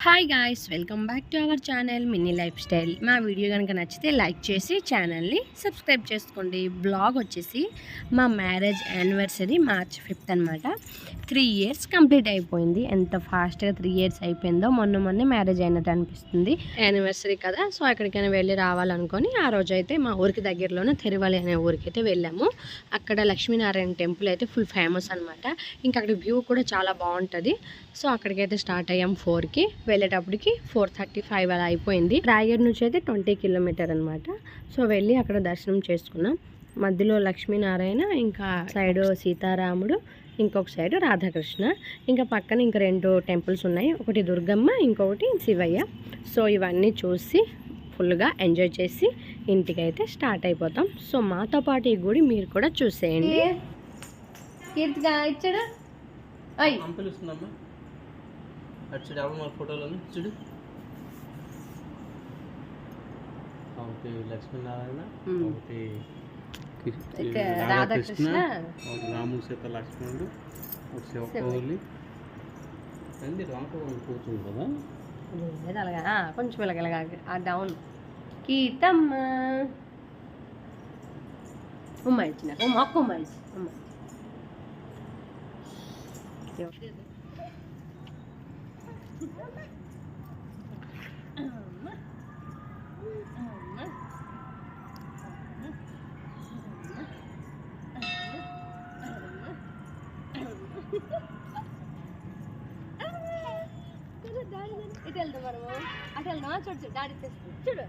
Hi guys, welcome back to our channel mini life style. మా video కనుక నచ్చితే like చేసి ఛానల్ని సబ్స్క్రైబ్ చేసుకోండి. బ్లాగ్ వచ్చేసి మా మ్యారేజ్ యానివర్సరీ March 5th అనమాట. 3 years కంప్లీట్ అయిపోయింది. ఎంత ఫాస్ట్గా 3 years అయిపోయిందో. మొన్నే మ్యారేజ్ అయినట్టు అనిపిస్తుంది. యానివర్సరీ కదా, సో ఎక్కడికైనా వెళ్ళి రావాలనుకొని ఆ రోజు అయితే మా ఊరికి దగ్గరలోనే తెరవాలి అనే ఊరికి అయితే వెళ్ళాము. అక్కడ లక్ష్మీనారాయణ టెంపుల్ అయితే ఫుల్ ఫేమస్ అనమాట. ఇంకా అక్కడ వ్యూ కూడా చాలా బాగుంటుంది. సో అక్కడికైతే స్టార్ట్ అయ్యాం 4కి. వెళ్ళేటప్పటికి 4:35 అలా అయిపోయింది. రాయగఢ్ నుంచి అయితే 20 కిలోమీటర్ అనమాట. సో వెళ్ళి అక్కడ దర్శనం చేసుకున్నాం. మధ్యలో లక్ష్మీనారాయణ, ఇంకా సైడ్ సీతారాముడు, ఇంకొక సైడ్ రాధాకృష్ణ, ఇంకా పక్కన ఇంకా 2 టెంపుల్స్ ఉన్నాయి. ఒకటి దుర్గమ్మ, ఇంకొకటి శివయ్య. సో ఇవన్నీ చూసి ఫుల్గా ఎంజాయ్ చేసి ఇంటికి అయితే స్టార్ట్ అయిపోతాం. సో మాతో పాటు ఈ గుడి మీరు కూడా చూసేయండి. కీర్తిగా ఇచ్చాడు చూడు మన ఫోటోలను చూడు. ఒకటి లక్ష్మీనారాయణ, ఒకటి రాధాకృష్ణ, ఒకటి రాముడు సీత లక్ష్మణుడు, ఒకటి శివకోహలి అండి. రామకోహలి కూర్చుంది కదా, అలాగా కొంచెం ఇలాగ ఆ డౌన్ కీర్తమ్మ ఉమ్మ ఇచ్చిన మొక్క ఉమ్మ ఇచ్చి ఇటు వెళ్దాం మనము, అటు వెళ్దామా? చూడు చూడు డాడీ తెస్తుంది చూడు.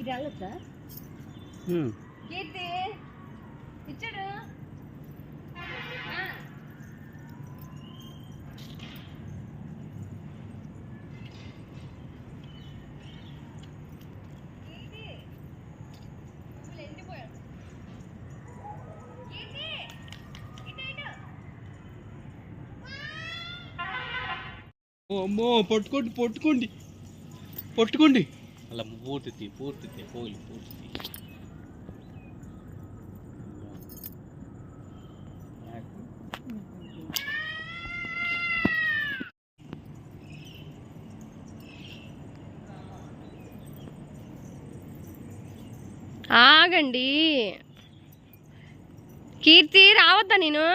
ఇటు వెళ్ళొచ్చా? కీర్తి ఇచ్చాడు. అమ్మో పట్టుకోండి పట్టుకోండి పట్టుకోండి. అలా పూర్తి పోయి పూర్తి. ఆగండి కీర్తి, రావద్దా నేను?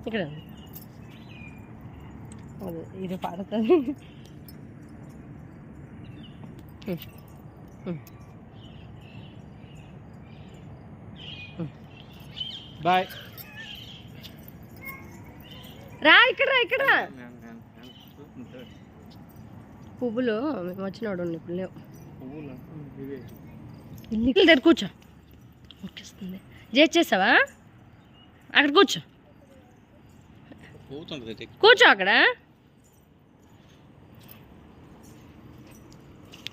ఇక్కడ ఇది పడుతుంది. బాయ్. రా ఇక్కడ పువ్వులు మేము వచ్చినాడు ఇప్పుడు లేవు. ఇల్లు దగ్గర కూర్చో, ఒక్కేస్తుంది. చేసావా? అక్కడ కూర్చో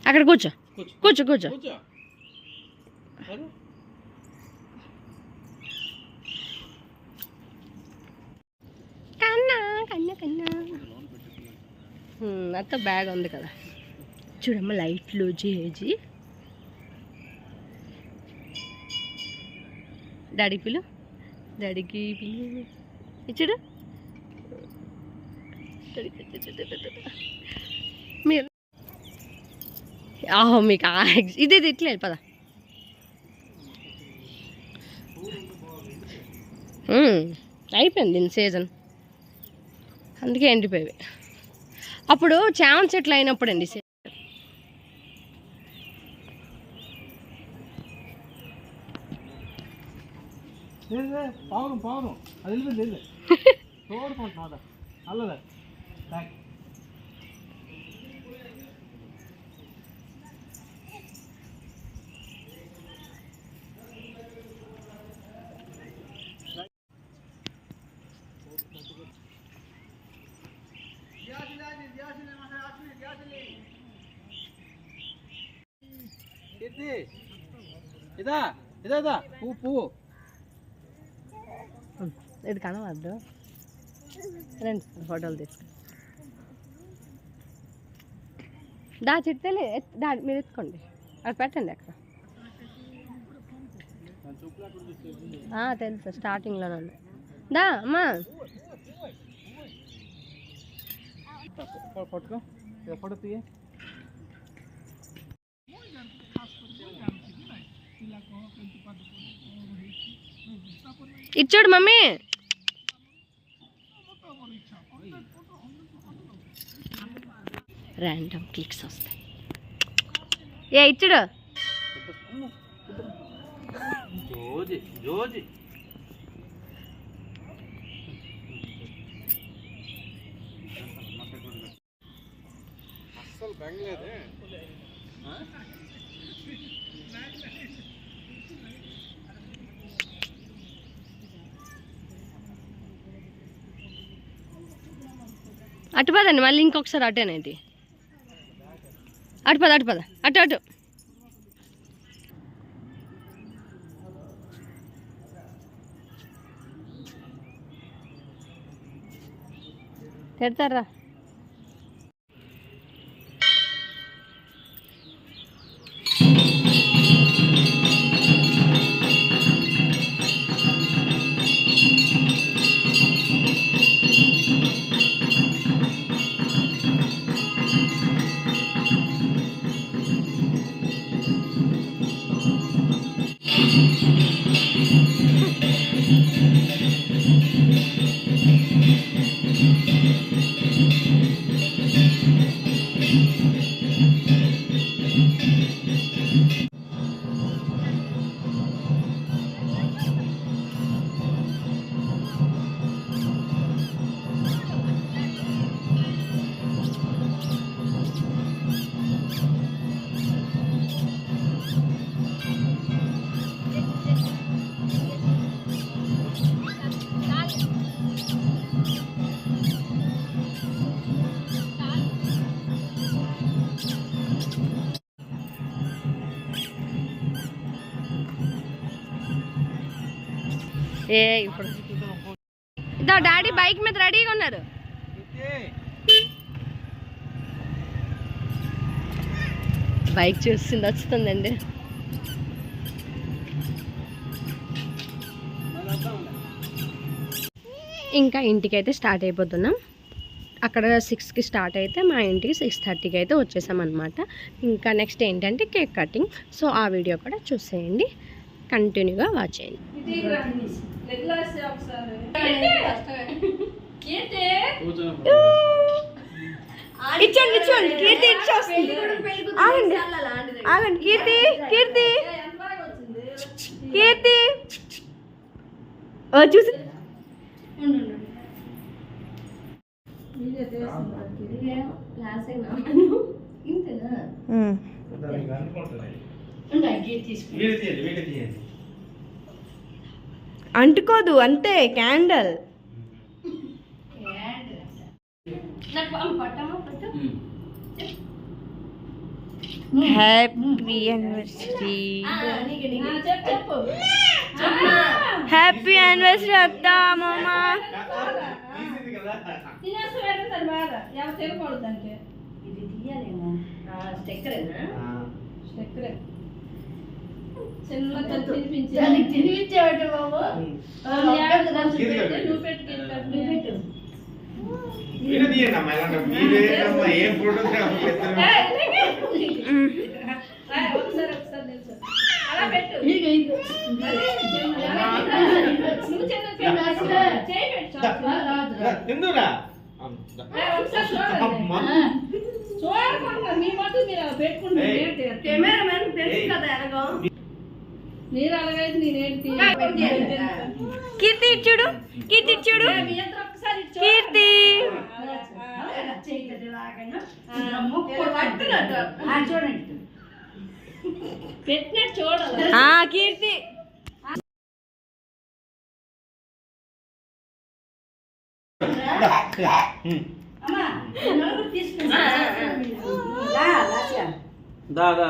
అక్కడ కూర్చో. కన్నా అంత బ్యాగ్ ఉంది కదా, చూడమ్మ లైట్లు చేసి. డాడీకి ఇచ్చాడు. మీరు మీకు ఇది ఇట్లే పద. అయిపోయింది దీని సీజన్, అందుకే ఎండిపోయేవి. అప్పుడు చామంతి చెట్లు అయినప్పుడు అండి పావును అది అల్లదా. కీర్తి ఇదా ఇదా ఇదా పువ్వు పువ్వు ఇది కనవద్దు రండి ఫోటోలు తీసుకు దా చిట్టలే దా మీరు ఎత్తుకోండి అది పెట్టండి అక్కడ తెలుసు స్టార్టింగ్లోనే ఉంది దా అమ్మా పట్టుకో ఫోటో తీయ ఇచ్చాడు మమ్మీ ర్యాండమ్ క్లిక్స్ వస్తాయి ఏ ఇచ్చాడు జోజి జోజి అస్సలు బెంగలేదే అటు పదండి మళ్ళీ ఇంకొకసారి అటేనేది అటు పద అటు అటు తిడతారా ఏ ఇప్పుడు ఇదో డాడీ బైక్ మీద రెడీగా ఉన్నారు బైక్ చూస్తుంది వస్తుందండి ఇంకా ఇంటికైతే స్టార్ట్ అయిపోతున్నాం అక్కడ 6కి స్టార్ట్ అయితే మా ఇంటికి 6:30కి అయితే వచ్చేసామన్నమాట ఇంకా నెక్స్ట్ ఏంటంటే కేక్ కటింగ్ సో ఆ వీడియో కూడా చూసేయండి కంటిన్యూగా వాచ్ చేయండి ఇచ్చండి ఇచ్చండి కీర్తి ఇచ్చేస్తుంది ఆగండి ఆగండి కీర్తి కీర్తి కీర్తి చూసి అంటుకోదు అంతే candle happy anniversary happy anniversary అత్త మామ కీర్తి ఇచ్చుడు కీర్తి ఇచ్చుడు కీర్తి కీర్తి దా దా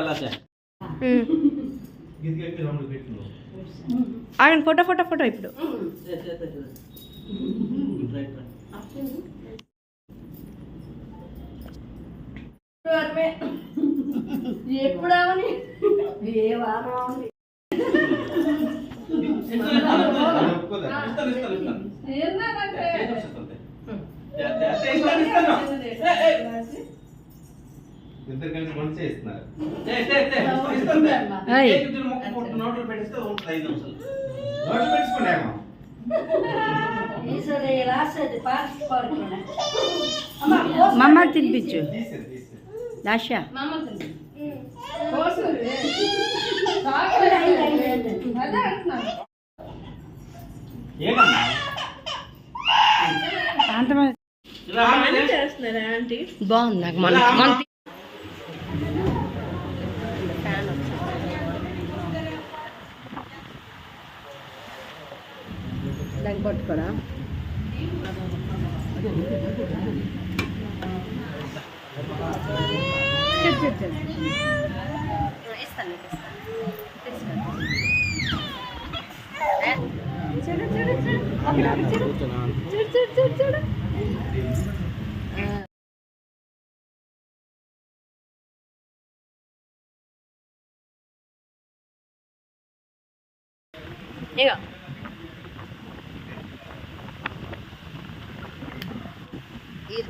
ఆగండి, ఫోటో ఫోటో ఫోటో ఇప్పుడు. ఎప్పుడు అవని ఏ వారం అవని మమ్మ తినిపించు లాష. బాగుంది నాకు మన దాన్ని పట్టుకోరా. ఇస్తాను చూడు చూడు చూడు చూడు చూడు చూడు. ఇగో ఇది